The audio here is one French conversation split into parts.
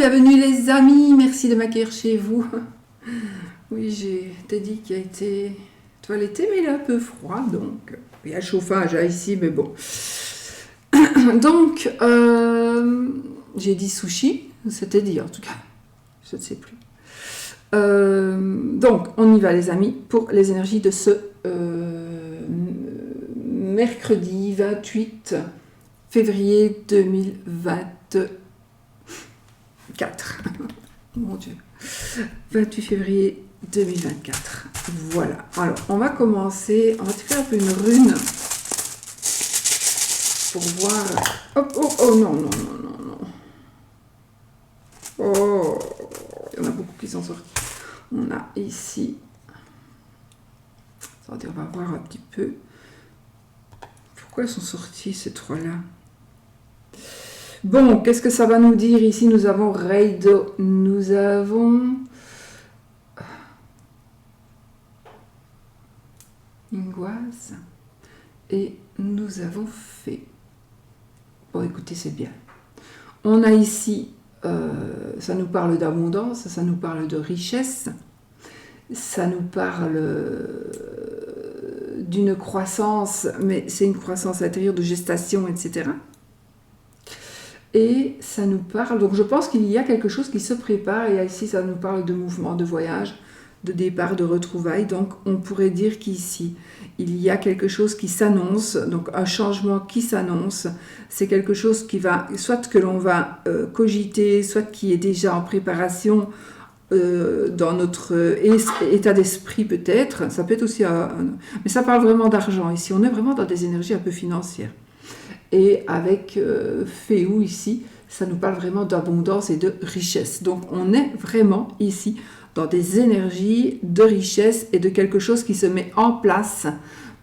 bienvenue les amis, merci de m'accueillir chez vous. Oui, j'ai Teddy qui a été toiletté, mais il est un peu froid, donc il y a le chauffage là, ici, mais bon. Donc, j'ai dit sushi, c'était dit en tout cas, je ne sais plus. Donc, on y va les amis pour les énergies de ce mercredi 28 février 2024. Mon Dieu. 28 février 2024. Voilà. Alors, on va commencer. On va faire un peu une rune pour voir. Hop, oh, oh, non, non, non, non, non. Oh, il y en a beaucoup qui sont sortis. On a ici. Attendez, on va voir un petit peu. Pourquoi elles sont sorties ces trois-là? Bon, qu'est-ce que ça va nous dire ici? Nous avons Reido, nous avons Ingoise et nous avons fait. Bon, écoutez, c'est bien. On a ici, ça nous parle d'abondance, ça nous parle de richesse, ça nous parle d'une croissance, mais c'est une croissance intérieure de gestation, etc. Et ça nous parle, donc je pense qu'il y a quelque chose qui se prépare, et ici ça nous parle de mouvement, de voyage, de départ, de retrouvailles, donc on pourrait dire qu'ici il y a quelque chose qui s'annonce, donc un changement qui s'annonce, c'est quelque chose qui va, soit que l'on va cogiter, soit qui est déjà en préparation dans notre état d'esprit peut-être, ça peut être aussi, mais ça parle vraiment d'argent ici, on est vraiment dans des énergies un peu financières. Et avec Féou ici, ça nous parle vraiment d'abondance et de richesse. Donc on est vraiment ici dans des énergies de richesse et de quelque chose qui se met en place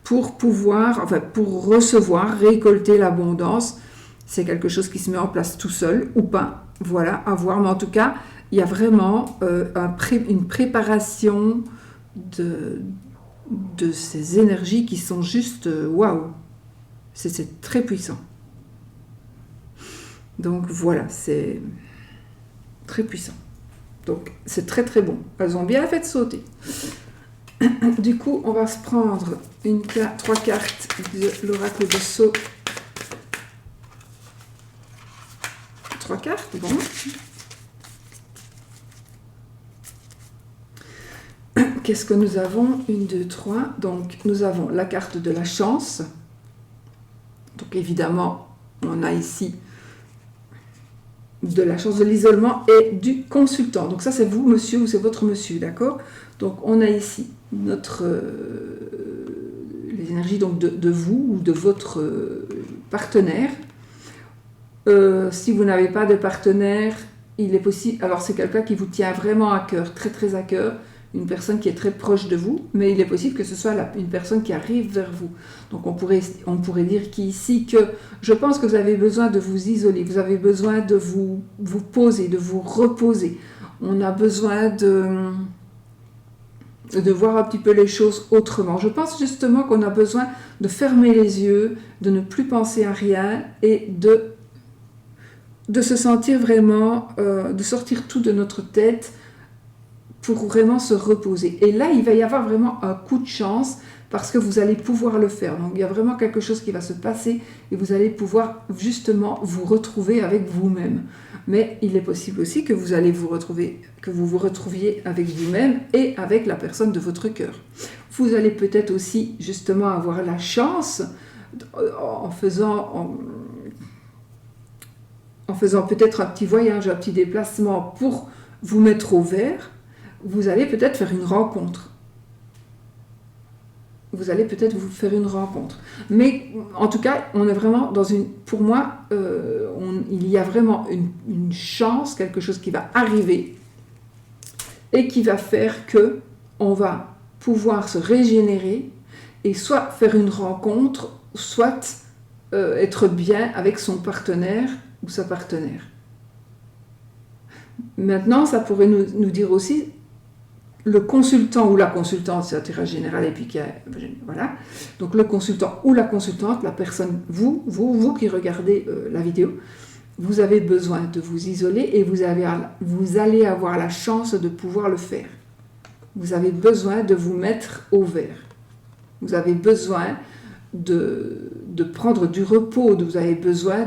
pour pouvoir, enfin pour recevoir, récolter l'abondance. C'est quelque chose qui se met en place tout seul ou pas, voilà, à voir. Mais en tout cas, il y a vraiment une préparation de ces énergies qui sont juste waouh. C'est très puissant. Donc voilà, c'est très puissant. Donc c'est très très bon. Elles ont bien fait de sauter. Du coup, on va se prendre 3 cartes de l'oracle de Sceaux. 3 cartes, bon. Qu'est-ce que nous avons? 1, 2, 3. Donc nous avons la carte de la chance. Donc évidemment, on a ici de la chance, de l'isolement et du consultant. Donc ça, c'est vous, monsieur, ou c'est votre monsieur, d'accord? Donc on a ici les énergies donc, de vous ou de votre partenaire. Si vous n'avez pas de partenaire, il est possible... Alors c'est quelqu'un qui vous tient vraiment à cœur, très très à cœur, une personne qui est très proche de vous, mais il est possible que ce soit une personne qui arrive vers vous. Donc on pourrait dire qu'ici que je pense que vous avez besoin de vous isoler, vous avez besoin de vous poser, de vous reposer. On a besoin de voir un petit peu les choses autrement. Je pense justement qu'on a besoin de fermer les yeux, de ne plus penser à rien et de se sentir vraiment, de sortir tout de notre tête pour vraiment se reposer. Et là, il va y avoir vraiment un coup de chance parce que vous allez pouvoir le faire. Donc, il y a vraiment quelque chose qui va se passer et vous allez pouvoir justement vous retrouver avec vous-même. Mais il est possible aussi que vous vous retrouviez avec vous-même et avec la personne de votre cœur. Vous allez peut-être aussi justement avoir la chance en faisant peut-être un petit voyage, un petit déplacement pour vous mettre au vert. Vous allez peut-être faire une rencontre. Vous allez peut-être vous faire une rencontre. Mais en tout cas, on est vraiment dans une... Pour moi, il y a vraiment une chance, quelque chose qui va arriver et qui va faire que on va pouvoir se régénérer et soit faire une rencontre, soit être bien avec son partenaire ou sa partenaire. Maintenant, ça pourrait nous dire aussi... Le consultant ou la consultante, c'est un tirage général, et puis voilà. Donc le consultant ou la consultante, la personne, vous qui regardez la vidéo, vous avez besoin de vous isoler et vous allez avoir la chance de pouvoir le faire. Vous avez besoin de vous mettre au vert. Vous avez besoin de prendre du repos, vous avez besoin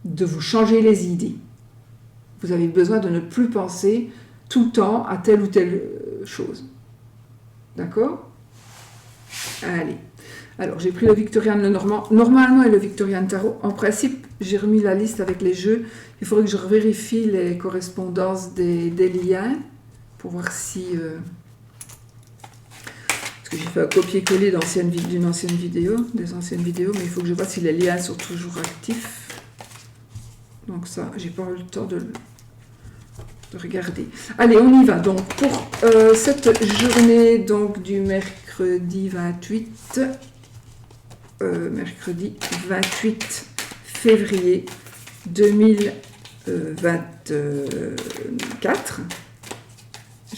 de vous changer les idées. Vous avez besoin de ne plus penser tout le temps à telle ou telle chose. D'accord? Allez. Alors, j'ai pris le Victorian, le Normand. Normalement, et le Victorian Tarot. En principe, j'ai remis la liste avec les jeux. Il faudrait que je vérifie les correspondances des liens pour voir si... parce que j'ai fait un copier-coller des anciennes vidéos, mais il faut que je vois si les liens sont toujours actifs. Donc ça, j'ai pas eu le temps de regarder. Allez, on y va. Donc, pour cette journée donc, du mercredi 28... mercredi 28 février 2024.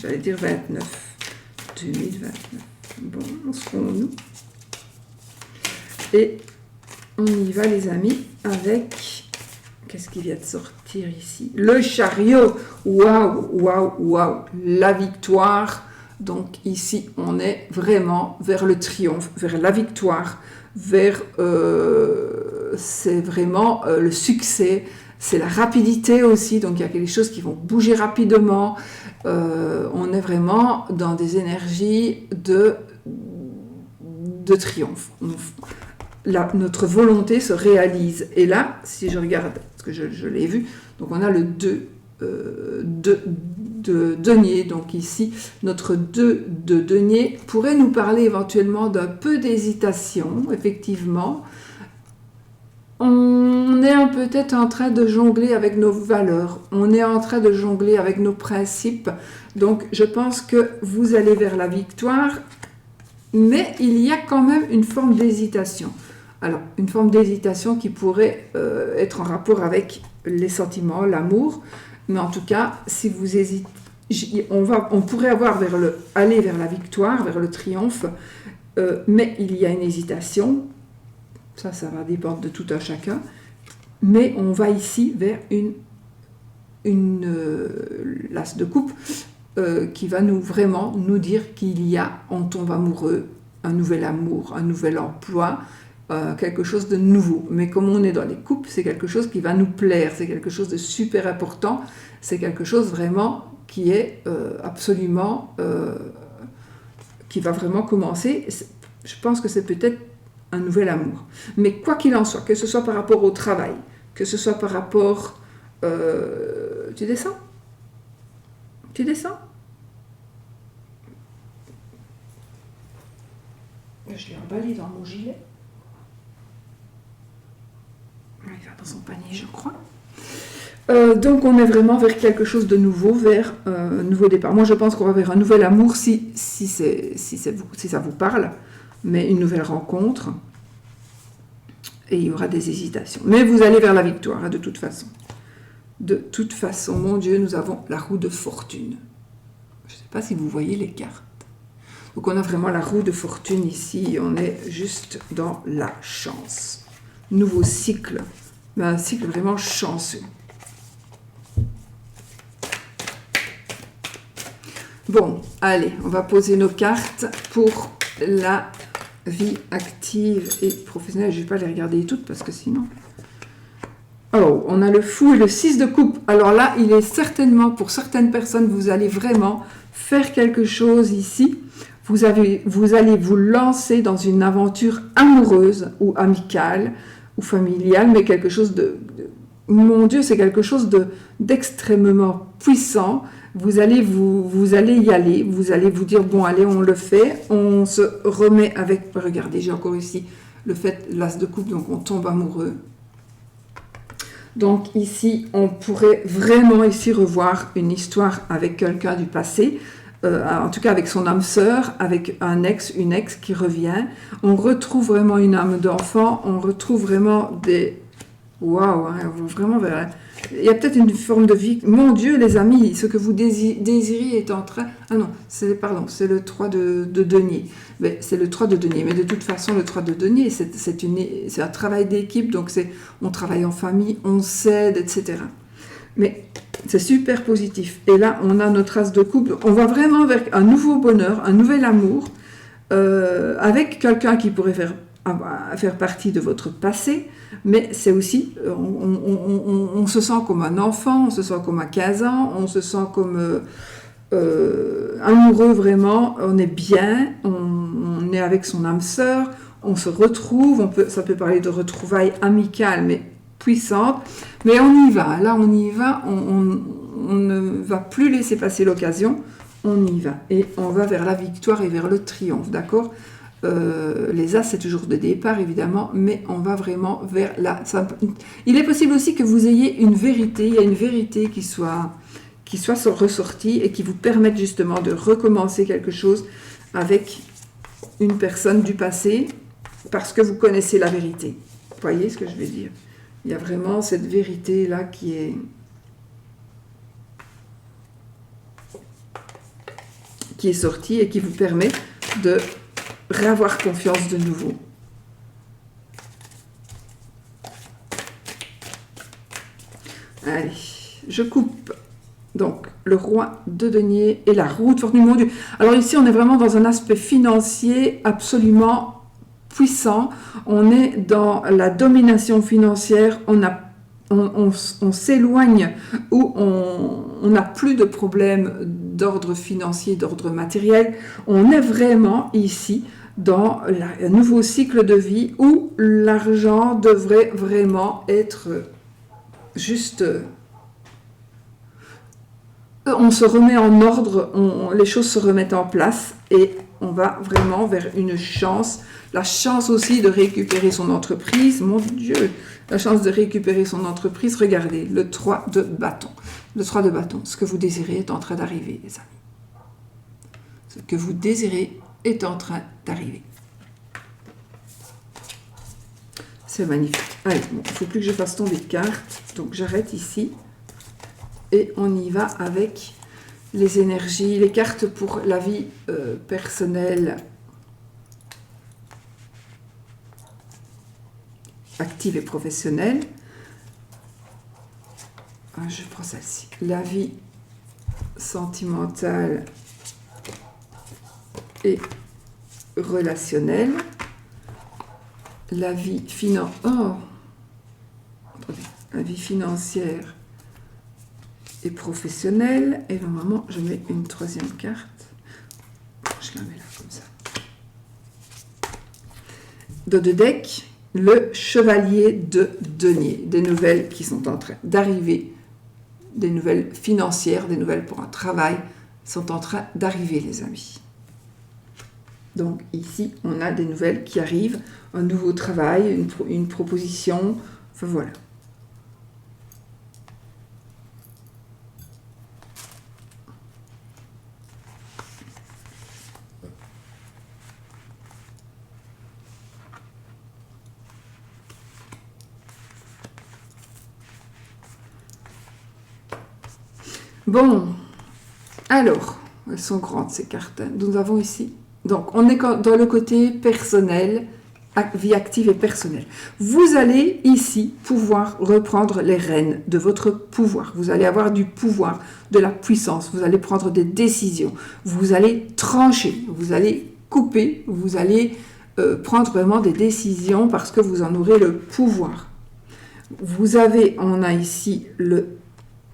J'allais dire 29. 2029. Bon, on se rend nous. Et on y va les amis avec... Qu'est-ce qui vient de sortir ici? Le chariot. Waouh, waouh, waouh. La victoire. Donc ici, on est vraiment vers le triomphe, vers la victoire, vers... c'est vraiment le succès, c'est la rapidité aussi. Donc il y a quelque chose qui vont bouger rapidement. On est vraiment dans des énergies de triomphe. Notre volonté se réalise. Et là, si je regarde, parce que je l'ai vu, donc on a le 2 de denier. Donc ici, notre 2 de denier pourrait nous parler éventuellement d'un peu d'hésitation, effectivement. On est peut-être en train de jongler avec nos valeurs, on est en train de jongler avec nos principes. Donc je pense que vous allez vers la victoire, mais il y a quand même une forme d'hésitation. Alors, une forme d'hésitation qui pourrait être en rapport avec les sentiments, l'amour, mais en tout cas, si vous hésitez, on pourrait aller vers la victoire, vers le triomphe, mais il y a une hésitation, ça va dépendre de tout un chacun, mais on va ici vers une l'as de coupe qui va vraiment nous dire on tombe amoureux, un nouvel amour, un nouvel emploi, quelque chose de nouveau. Mais comme on est dans les coupes, c'est quelque chose qui va nous plaire, c'est quelque chose de super important, c'est quelque chose vraiment qui est absolument... qui va vraiment commencer. Je pense que c'est peut-être un nouvel amour. Mais quoi qu'il en soit, que ce soit par rapport au travail, que ce soit par rapport... tu descends? Tu descends? Je l'ai emballé dans mon gilet. Il va dans son panier, je crois. Donc on est vraiment vers quelque chose de nouveau, vers un nouveau départ. Moi je pense qu'on va vers un nouvel amour si ça vous parle, mais une nouvelle rencontre. Et il y aura des hésitations. Mais vous allez vers la victoire, hein, de toute façon. De toute façon, mon Dieu, nous avons la roue de fortune. Je ne sais pas si vous voyez les cartes. Donc on a vraiment la roue de fortune ici, on est juste dans la chance. Nouveau cycle, mais un cycle vraiment chanceux. Bon, allez, on va poser nos cartes pour la vie active et professionnelle. Je ne vais pas les regarder toutes parce que sinon... Oh, on a le fou et le 6 de coupe. Alors là, il est certainement, pour certaines personnes, vous allez vraiment faire quelque chose ici. Vous allez vous lancer dans une aventure amoureuse ou amicale ou familiale, mais quelque chose mon Dieu, c'est quelque chose d'extrêmement puissant. Vous allez y aller, vous allez vous dire, bon, allez, on le fait, on se remet avec... Regardez, j'ai encore ici le fait, l'as de coupe, donc on tombe amoureux. Donc ici, on pourrait vraiment ici revoir une histoire avec quelqu'un du passé, en tout cas avec son âme sœur, avec une ex qui revient. On retrouve vraiment une âme d'enfant, on retrouve vraiment des... Waouh, hein, vraiment, il y a peut-être une forme de vie. Mon Dieu, les amis, ce que vous désirez est en train... Ah non, c'est le 3 de denier. C'est le 3 de denier, mais de toute façon, le 3 de denier, c'est un travail d'équipe, donc on travaille en famille, on s'aide, etc. Mais c'est super positif. Et là, on a notre as de couple. On va vraiment vers un nouveau bonheur, un nouvel amour, avec quelqu'un qui pourrait faire partie de votre passé, mais c'est aussi, on se sent comme un enfant, on se sent comme à 15 ans, on se sent comme amoureux vraiment, on est bien, on est avec son âme sœur, on se retrouve, ça peut parler de retrouvailles amicales, mais puissantes, mais on y va, là on y va, on ne va plus laisser passer l'occasion, on y va, et on va vers la victoire et vers le triomphe, d'accord ? Les as, c'est toujours de départ, évidemment, mais on va vraiment vers la... Il est possible aussi que vous ayez une vérité, il y a une vérité qui soit ressortie et qui vous permette justement de recommencer quelque chose avec une personne du passé, parce que vous connaissez la vérité. Vous voyez ce que je veux dire ? Il y a vraiment cette vérité-là qui est sortie et qui vous permet de réavoir confiance de nouveau. Allez, je coupe donc le roi de denier et la roue de fortune. Mon Dieu. Alors ici, on est vraiment dans un aspect financier absolument puissant. On est dans la domination financière. On s'éloigne où on n'a plus de problèmes d'ordre financier, d'ordre matériel. On est vraiment ici dans un nouveau cycle de vie où l'argent devrait vraiment être juste... On se remet en ordre, les choses se remettent en place et on va vraiment vers une chance. La chance aussi de récupérer son entreprise. Mon Dieu, la chance de récupérer son entreprise. Regardez, le 3 de bâton. Le 3 de bâton. Ce que vous désirez est en train d'arriver, les amis. Ce que vous désirez est en train d'arriver. C'est magnifique. Allez, bon, il ne faut plus que je fasse tomber de cartes. Donc j'arrête ici. Et on y va avec les énergies, les cartes pour la vie personnelle, active et professionnelle. Je prends celle-ci. La vie sentimentale et relationnelle. La vie la vie financière et professionnelle. Et normalement, je mets une troisième carte. Je la mets là, comme ça. Dans le deck, le chevalier de denier. Des nouvelles qui sont en train d'arriver. Des nouvelles financières, des nouvelles pour un travail sont en train d'arriver, les amis. Donc ici, on a des nouvelles qui arrivent. Un nouveau travail, une proposition. Enfin, voilà. Bon, alors, elles sont grandes ces cartes. Nous avons ici, donc on est dans le côté personnel, vie active et personnelle. Vous allez ici pouvoir reprendre les rênes de votre pouvoir. Vous allez avoir du pouvoir, de la puissance. Vous allez prendre des décisions. Vous allez trancher. Vous allez couper. Vous allez prendre vraiment des décisions parce que vous en aurez le pouvoir. On a ici le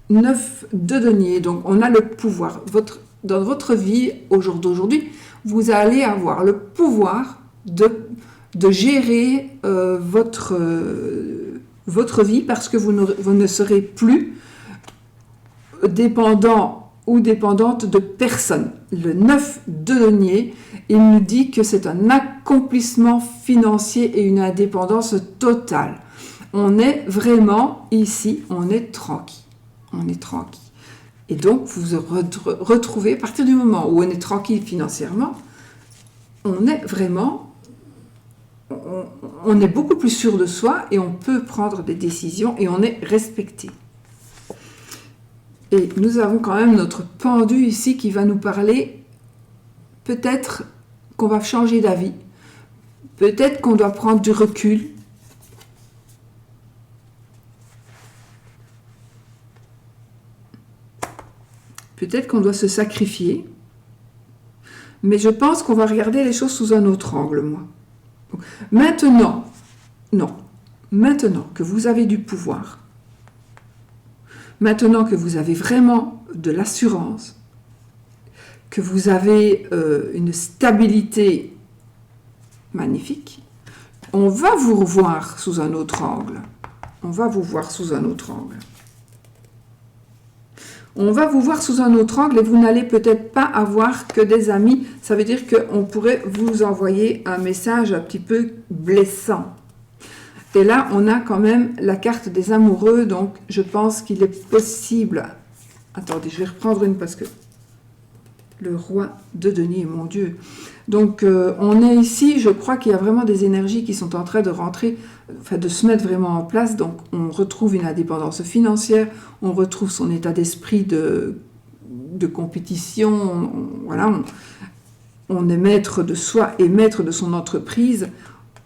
9 de denier, donc on a le pouvoir. Dans votre vie, au jour d'aujourd'hui, vous allez avoir le pouvoir de gérer votre vie parce que vous ne serez plus dépendant ou dépendante de personne. Le 9 de denier, il nous dit que c'est un accomplissement financier et une indépendance totale. On est vraiment ici, on est tranquille. On est tranquille. Et donc, vous vous retrouvez, à partir du moment où on est tranquille financièrement, on est vraiment, on est beaucoup plus sûr de soi et on peut prendre des décisions et on est respecté. Et nous avons quand même notre pendu ici qui va nous parler, peut-être qu'on va changer d'avis, peut-être qu'on doit prendre du recul. Peut-être qu'on doit se sacrifier. Mais je pense qu'on va regarder les choses sous un autre angle, moi. Maintenant, non. Maintenant que vous avez du pouvoir, maintenant que vous avez vraiment de l'assurance, que vous avez une stabilité magnifique, on va vous revoir sous un autre angle. On va vous voir sous un autre angle. On va vous voir sous un autre angle et vous n'allez peut-être pas avoir que des amis. Ça veut dire qu'on pourrait vous envoyer un message un petit peu blessant. Et là, on a quand même la carte des amoureux, donc je pense qu'il est possible... Attendez, je vais reprendre une parce que... Le roi de denier, mon Dieu. Donc, on est ici, je crois qu'il y a vraiment des énergies qui sont en train de rentrer, enfin de se mettre vraiment en place. Donc, on retrouve une indépendance financière, on retrouve son état d'esprit de compétition. Voilà, on est maître de soi et maître de son entreprise.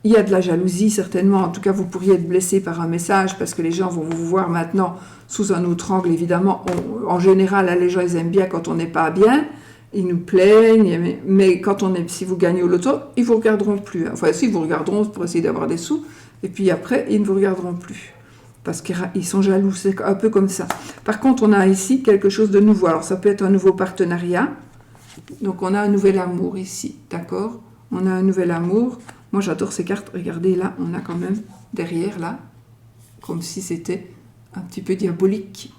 Il y a de la jalousie, certainement. En tout cas, vous pourriez être blessé par un message parce que les gens vont vous voir maintenant sous un autre angle. Évidemment, en général, là, les gens, ils aiment bien quand on n'est pas bien. Ils nous plaignent, mais quand si vous gagnez au loto, ils ne vous regarderont plus. Enfin, si, ils vous regarderont pour essayer d'avoir des sous, et puis après, ils ne vous regarderont plus. Parce qu'ils sont jaloux, c'est un peu comme ça. Par contre, on a ici quelque chose de nouveau. Alors, ça peut être un nouveau partenariat. Donc, on a un nouvel amour ici, d'accord? On a un nouvel amour. Moi, j'adore ces cartes. Regardez, là, on a quand même derrière, là, comme si c'était un petit peu diabolique.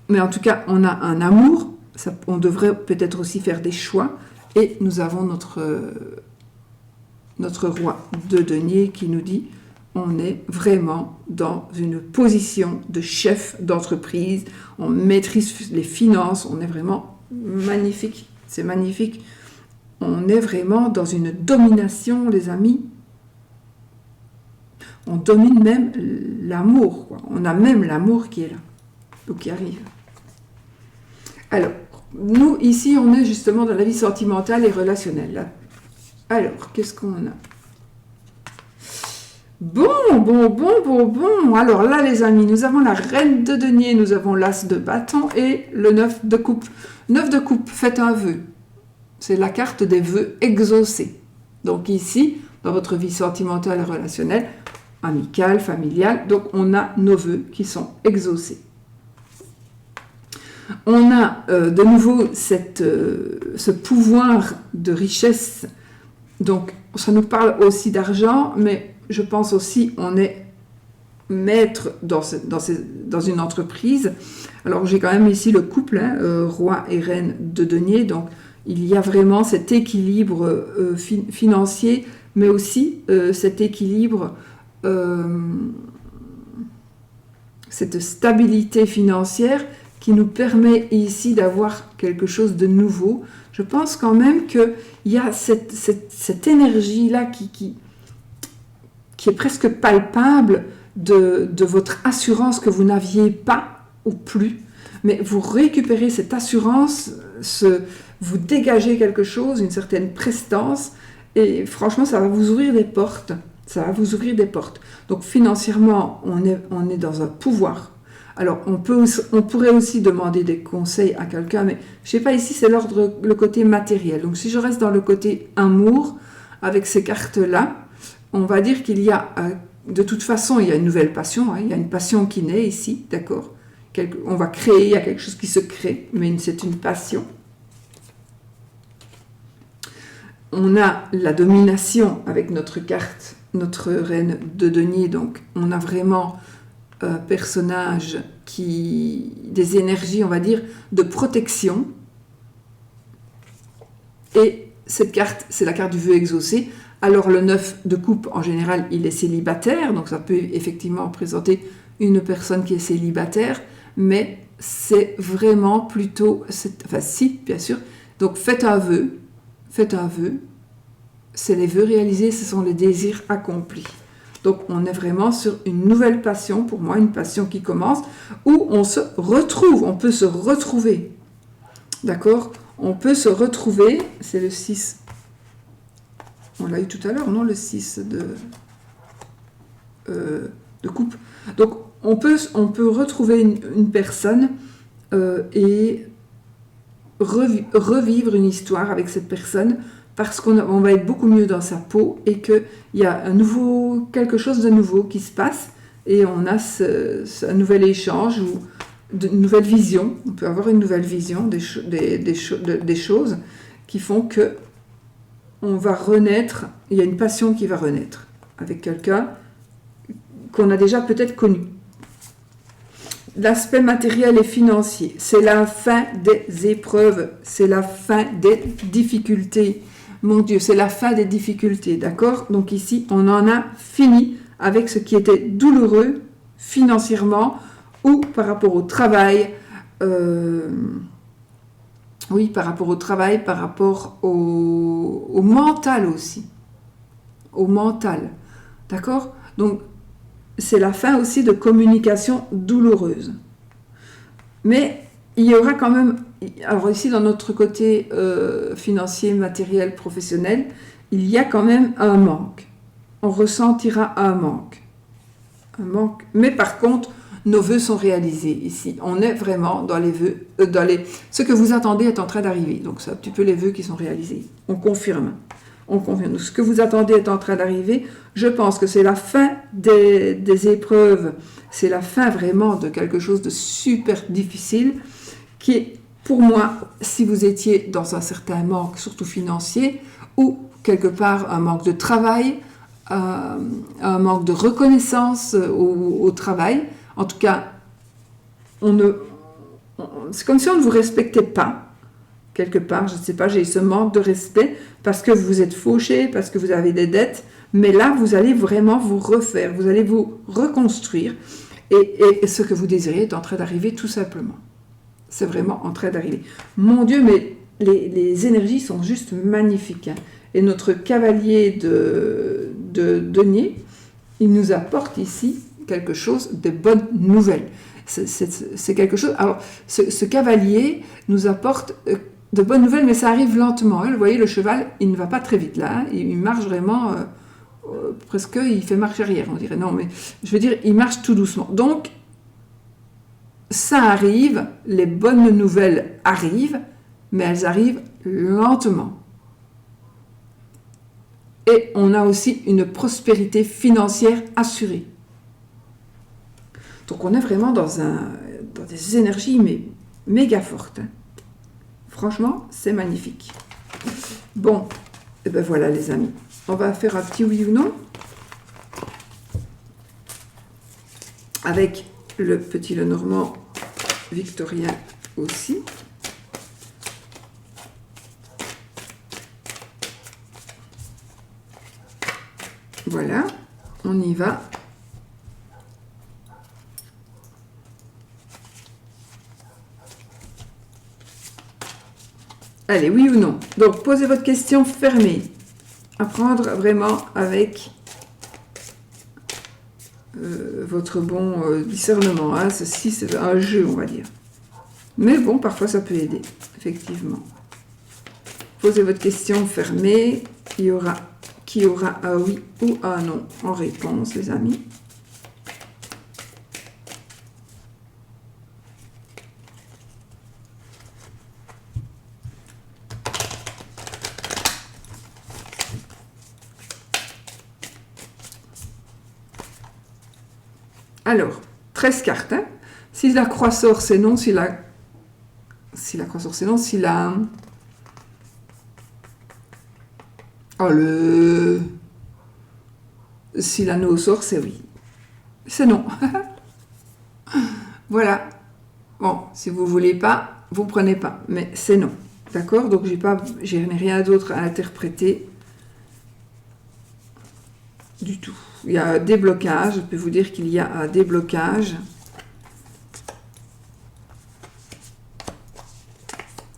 Mais en tout cas, on a un amour. On devrait peut-être aussi faire des choix. Et nous avons notre roi de denier qui nous dit on est vraiment dans une position de chef d'entreprise. On maîtrise les finances. On est vraiment magnifique. C'est magnifique. On est vraiment dans une domination, les amis. On domine même l'amour, quoi. On a même l'amour qui est là, ou qui arrive. Alors, nous, ici, on est justement dans la vie sentimentale et relationnelle. Là. Alors, qu'est-ce qu'on a? Bon. Alors là, les amis, nous avons la reine de denier, nous avons l'as de bâton et le 9 de coupe. 9 de coupe, faites un vœu. C'est la carte des vœux exaucés. Donc ici, dans votre vie sentimentale et relationnelle, amicale, familiale, donc on a nos vœux qui sont exaucés. On a de nouveau ce pouvoir de richesse. Donc, ça nous parle aussi d'argent, mais je pense aussi on est maître dans une entreprise. Alors, j'ai quand même ici le couple, roi et reine de denier. Donc, il y a vraiment cet équilibre financier, mais aussi cet équilibre, cette stabilité financière qui nous permet ici d'avoir quelque chose de nouveau. Je pense quand même qu'il y a cette énergie-là qui est presque palpable de votre assurance que vous n'aviez pas ou plus, mais vous récupérez cette assurance, vous dégagez quelque chose, une certaine prestance, et franchement, ça va vous ouvrir des portes. Ça va vous ouvrir des portes. Donc financièrement, on est dans un pouvoir. Alors, on pourrait aussi demander des conseils à quelqu'un, mais je ne sais pas, ici, c'est le côté matériel. Donc, si je reste dans le côté amour, avec ces cartes-là, on va dire qu'il y a, de toute façon, il y a une nouvelle passion, il y a une passion qui naît ici, d'accord? On va créer, il y a quelque chose qui se crée, mais c'est une passion. On a la domination avec notre carte, notre reine de denier, donc on a vraiment personnage des énergies, on va dire, de protection. Et cette carte, c'est la carte du vœu exaucé. Alors le 9 de coupe, en général, il est célibataire, donc ça peut effectivement représenter une personne qui est célibataire, mais c'est vraiment plutôt... Enfin si, bien sûr. Donc faites un vœu, c'est les vœux réalisés, ce sont les désirs accomplis. Donc, on est vraiment sur une nouvelle passion, pour moi, une passion qui commence, où on se retrouve, on peut se retrouver. D'accord? On peut se retrouver, c'est le 6. On l'a eu tout à l'heure, non? Le 6 de coupe. Donc, on peut retrouver une personne et revivre une histoire avec cette personne parce qu'on va être beaucoup mieux dans sa peau et qu'il y a quelque chose de nouveau qui se passe et on a un nouvel échange ou une nouvelle vision. On peut avoir une nouvelle vision des choses qui font que on va renaître, il y a une passion qui va renaître avec quelqu'un qu'on a déjà peut-être connu. L'aspect matériel et financier, c'est la fin des épreuves, c'est la fin des difficultés. Mon Dieu, c'est la fin des difficultés, d'accord? Donc ici, on en a fini avec ce qui était douloureux financièrement ou par rapport au travail. Oui, par rapport au travail, par rapport au mental aussi. Au mental, d'accord? Donc, c'est la fin aussi de communication douloureuse. Mais il y aura quand même, alors ici dans notre côté financier, matériel, professionnel, il y a quand même un manque. On ressentira un manque. Un manque. Mais par contre, nos vœux sont réalisés ici. On est vraiment dans les vœux, ce que vous attendez est en train d'arriver. Donc c'est un petit peu les vœux qui sont réalisés. On confirme. Ce que vous attendez est en train d'arriver. Je pense que c'est la fin des épreuves. C'est la fin vraiment de quelque chose de super difficile qui est, pour moi, si vous étiez dans un certain manque, surtout financier, ou quelque part un manque de travail, un manque de reconnaissance au travail. En tout cas, c'est comme si on ne vous respectait pas. Quelque part, je ne sais pas, j'ai ce manque de respect parce que vous êtes fauché, parce que vous avez des dettes. Mais là, vous allez vraiment vous refaire, vous allez vous reconstruire. Et ce que vous désirez est en train d'arriver tout simplement. C'est vraiment en train d'arriver. Mon Dieu, mais les énergies sont juste magnifiques. Hein. Et notre cavalier de denier, il nous apporte ici quelque chose de bonnes nouvelles. C'est quelque chose... Alors, ce cavalier nous apporte de bonnes nouvelles, mais ça arrive lentement. Hein. Vous voyez, le cheval, il ne va pas très vite là. Hein. Il marche vraiment... presque, il fait marche arrière, on dirait. Non, mais je veux dire, il marche tout doucement. Donc, ça arrive, les bonnes nouvelles arrivent, mais elles arrivent lentement. Et on a aussi une prospérité financière assurée. Donc on est vraiment dans des énergies mais méga fortes. Hein. Franchement, c'est magnifique. Bon, et ben voilà les amis. On va faire un petit oui ou non. Avec le petit Lenormand victorien aussi. Voilà, on y va. Allez, oui ou non. Donc, posez votre question fermée. À prendre vraiment avec votre bon discernement. Hein. Ceci, c'est un jeu, on va dire. Mais bon, parfois, ça peut aider, effectivement. Posez votre question fermée. Qui aura un oui ou un non en réponse, les amis. Alors, 13 cartes. Hein. Si la croix sort, c'est non. Si la croix sort, c'est non. Si la... Oh, si l'anneau sort, c'est oui. C'est non. Voilà. Bon, si vous ne voulez pas, vous ne prenez pas. Mais c'est non. D'accord? Donc, je n'ai rien d'autre à interpréter du tout. Il y a un déblocage. Je peux vous dire qu'il y a un déblocage.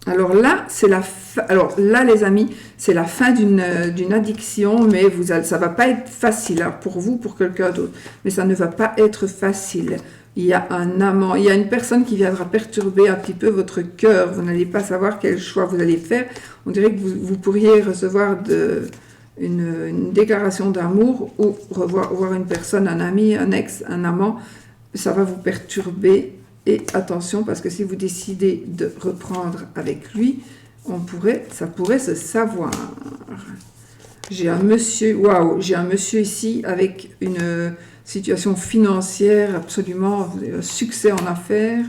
Alors là, c'est la fin. Alors là, les amis, c'est la fin d'une addiction, mais ça ne va pas être facile, hein, pour vous, pour quelqu'un d'autre, mais ça ne va pas être facile. Il y a un amant, il y a une personne qui viendra perturber un petit peu votre cœur, vous n'allez pas savoir quel choix vous allez faire. On dirait que vous pourriez recevoir une déclaration d'amour ou voir une personne, un ami, un ex, un amant, ça va vous perturber. Et attention, parce que si vous décidez de reprendre avec lui, ça pourrait se savoir. J'ai un monsieur, waouh, j'ai un monsieur ici avec une situation financière absolument, succès en affaires.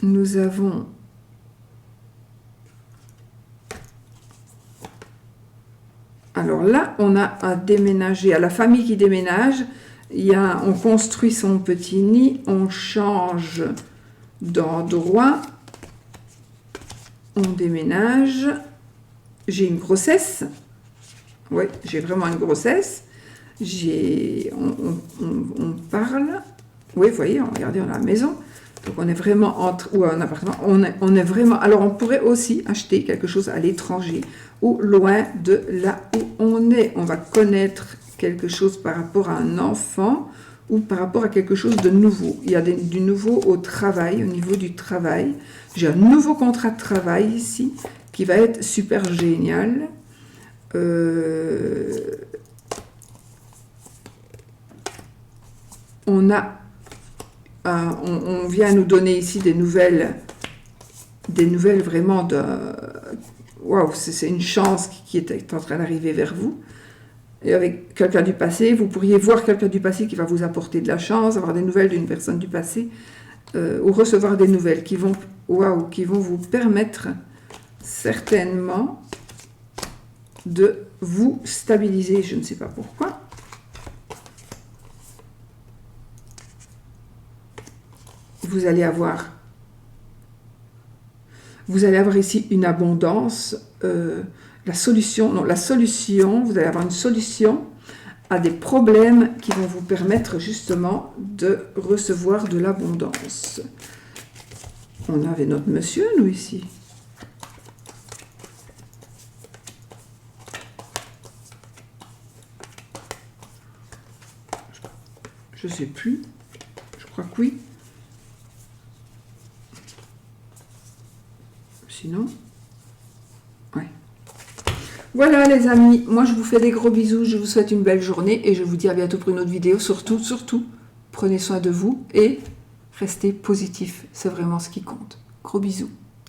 Nous avons alors là, on a à déménager, à la famille qui déménage. On construit son petit nid, on change d'endroit, on déménage. J'ai une grossesse, oui, j'ai vraiment une grossesse. On parle, oui, vous voyez, regardez, on a la maison. Donc on est vraiment ou un appartement, on est vraiment. Alors on pourrait aussi acheter quelque chose à l'étranger ou loin de là où on est. On va connaître quelque chose par rapport à un enfant ou par rapport à quelque chose de nouveau. Il y a du nouveau au travail, au niveau du travail. J'ai un nouveau contrat de travail ici qui va être super génial. On vient nous donner ici des nouvelles vraiment de... Waouh, c'est une chance qui est en train d'arriver vers vous. Et avec quelqu'un du passé, vous pourriez voir quelqu'un du passé qui va vous apporter de la chance, avoir des nouvelles d'une personne du passé, ou recevoir des nouvelles qui vont vous permettre certainement de vous stabiliser. Je ne sais pas pourquoi. Vous allez avoir ici une abondance, la solution, vous allez avoir une solution à des problèmes qui vont vous permettre justement de recevoir de l'abondance. On avait notre monsieur, nous, ici. Je ne sais plus. Je crois que oui. Sinon, ouais. Voilà les amis, moi je vous fais des gros bisous, je vous souhaite une belle journée et je vous dis à bientôt pour une autre vidéo. Surtout, prenez soin de vous et restez positif, c'est vraiment ce qui compte. Gros bisous.